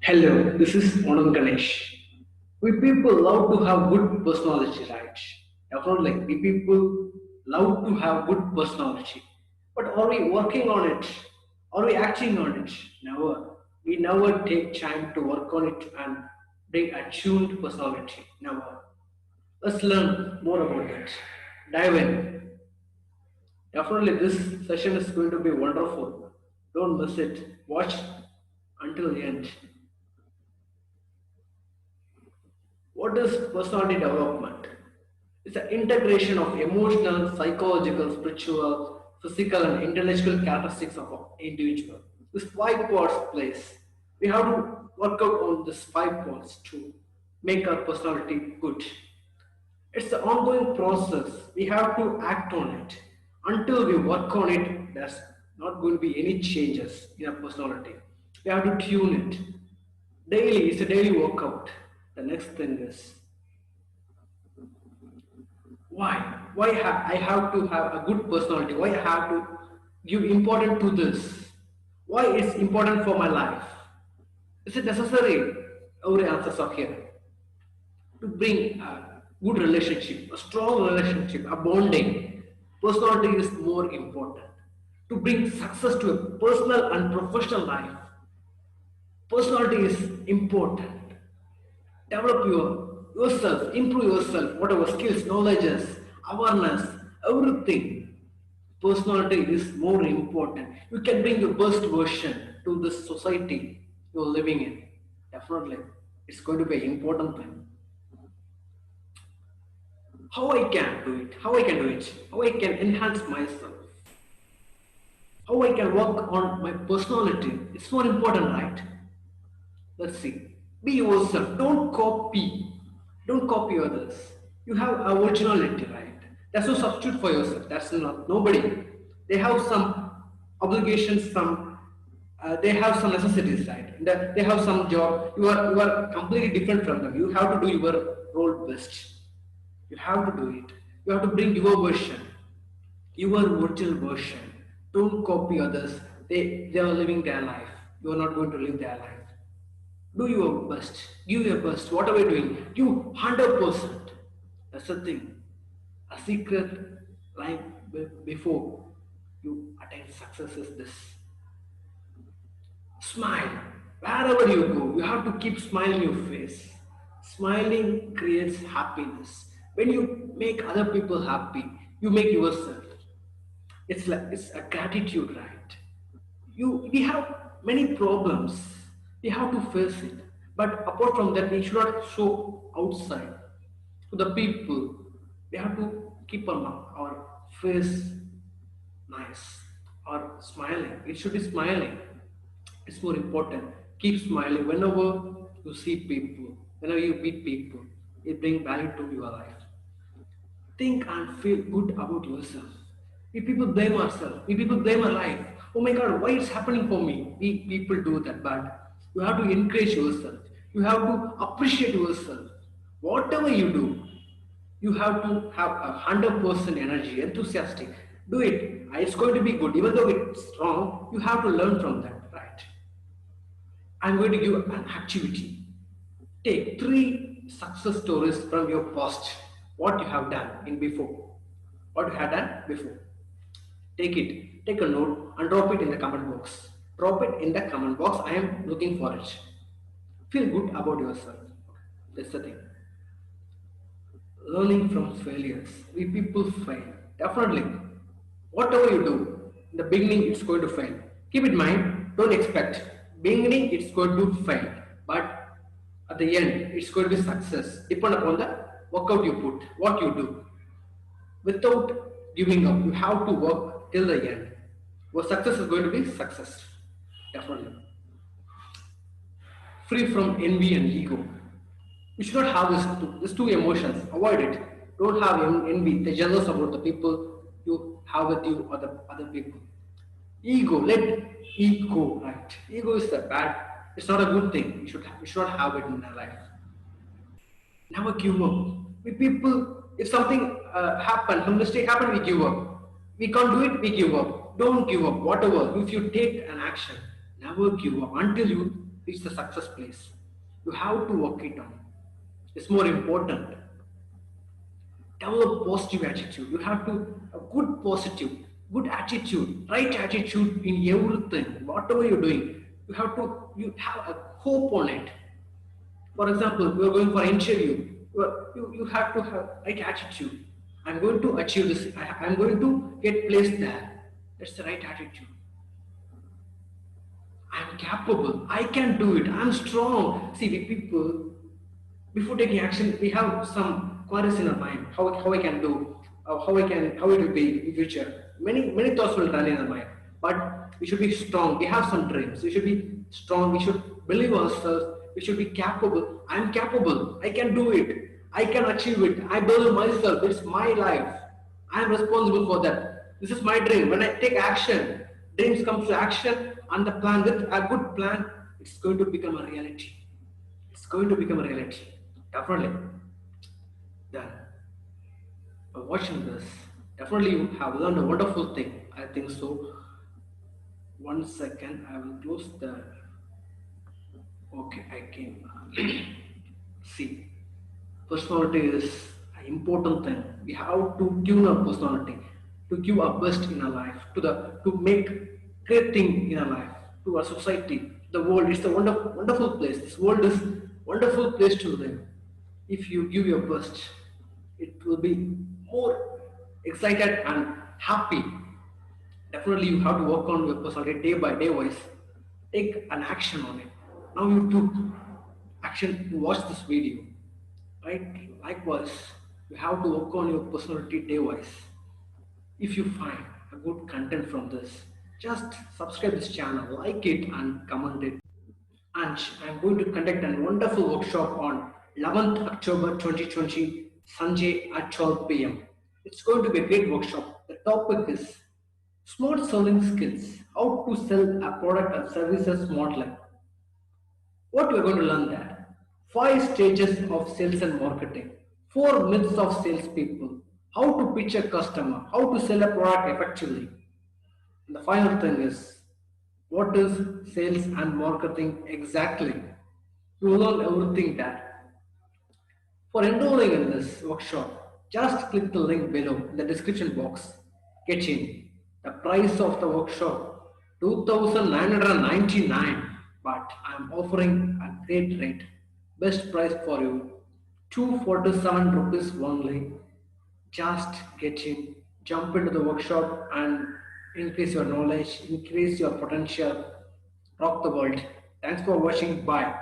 Hello, this is Onam Ganesh. We people love to have good personality, right? Definitely, we people love to have good personality. But are we working on it? Are we acting on it? Never. We never take time to work on it and bring a tuned personality. Never. Let's learn more about that. Dive in. Definitely, this session is going to be wonderful. Don't miss it. Watch until the end. What is personality development? It's an integration of emotional, psychological, spiritual, physical, and intellectual characteristics of an individual. This five parts place. We have to work out on these five parts to make our personality good. It's an ongoing process. We have to act on it. Until we work on it, there's not going to be any changes in our personality. We have to tune it. Daily, it's a daily workout. The next thing is I have to have a good personality? Why I have to give importance to this? Why it's important for my life? Is it necessary? Our answers are here. To bring a good relationship, a strong relationship, a bonding, personality is more important. To bring success to a personal and professional life, personality is important. Develop yourself, improve yourself, whatever skills, knowledges, awareness, everything. Personality is more important. You can bring your best version to the society you're living in. Definitely, it's going to be an important thing. How I can do it, how I can do it, how I can enhance myself, how I can work on my personality. It's more important, right? Let's see. Be yourself. Don't copy. Don't copy others. You have originality, right? There's no substitute for yourself. That's not nobody. They have some obligations, they have some necessities, right? They have some job. You are completely different from them. You have to do your role best. You have to do it. You have to bring your version, your original version. Don't copy others. They are living their life. You are not going to live their life. Do your best. Give your best. Whatever you're doing, give 100%. That's the thing. A secret line before you attain success is this. Smile. Wherever you go, you have to keep smiling your face. Smiling creates happiness. When you make other people happy, you make yourself. It's a gratitude, right? We have many problems. We have to face it. But apart from that, we should not show outside to the people. We have to keep our face nice or smiling. It should be smiling. It's more important. Keep smiling whenever you see people, whenever you meet people. It brings value to your life. Think and feel good about yourself. We people blame ourselves. We people blame our life. Oh my God, why it's happening for me? We people do that, but you have to encourage yourself. You have to appreciate yourself. Whatever you do, you have to have 100% energy, enthusiastic. Do it. It's going to be good. Even though it's wrong, you have to learn from that, right? I'm going to give an activity. Take three success stories from your past. What you have done in before. What you have done before. Take it. Take a note and drop it in the comment box. Drop it in the comment box. I am looking for it. Feel good about yourself. That's the thing. Learning from failures. We people fail. Definitely. Whatever you do, in the beginning it's going to fail. Keep in mind, don't expect. Beginning it's going to fail. But at the end, it's going to be success. Depend upon the workout you put, what you do. Without giving up, you have to work till the end. Your success is going to be success. Definitely. Free from envy and ego. You should not have these two emotions. Avoid it. Don't have envy. They're jealous about the people you have with you or the other people. Ego. Let ego, right? Ego is a bad. It's not a good thing. You should not have it in your life. Never give up. We people, if something happens, some mistake happen, we give up. We can't do it, we give up. Don't give up. Whatever. If you take an action, never give up until you reach the success place. You have to work it on. It's more important. Develop positive attitude. You have to a good attitude, right attitude in everything, whatever you're doing. You have a hope on it. For example, you're going for an interview. You have to have right attitude. I'm going to achieve this. I'm going to get placed there. That's the right attitude. I'm capable. I can do it. I'm strong. See, we people, before taking action, we have some queries in our mind. How I can do, how it will be in future. Many thoughts will run in our mind. But we should be strong. We have some dreams. We should be strong. We should believe ourselves. We should be capable. I'm capable. I can do it. I can achieve it. I believe myself. It's my life. I am responsible for that. This is my dream. When I take action, dreams comes to action, and the plan with a good plan, it's going to become a reality. It's going to become a reality. Definitely. Then, by watching this, definitely you have learned a wonderful thing. I think so. 1 second, I will close the. Okay, I came. See, personality is an important thing. We have to tune our personality, to give our best in our life, to make great thing in our life, to our society, the world. It's a wonderful place. This world is wonderful place to live. If you give your best, it will be more excited and happy. Definitely, you have to work on your personality day by day wise. Take an action on it. Now you took action to watch this video, right? Likewise, you have to work on your personality day wise. If you find a good content from this, just subscribe this channel, like it and comment it. And I'm going to conduct a wonderful workshop on 11th October 2020, Sunday at 12 p.m. It's going to be a great workshop. The topic is smart selling skills, how to sell a product or services smartly. What we're going to learn there? 5 stages of sales and marketing, 4 myths of salespeople, how to pitch a customer, how to sell a product effectively. And the final thing is, what is sales and marketing exactly? You will learn everything there. For enrolling in this workshop, just click the link below in the description box. Get in. The price of the workshop 2,999, but I am offering a great rate. Best price for you 247 rupees only. Just get in, jump into the workshop and increase your knowledge, increase your potential, rock the world. Thanks for watching. Bye.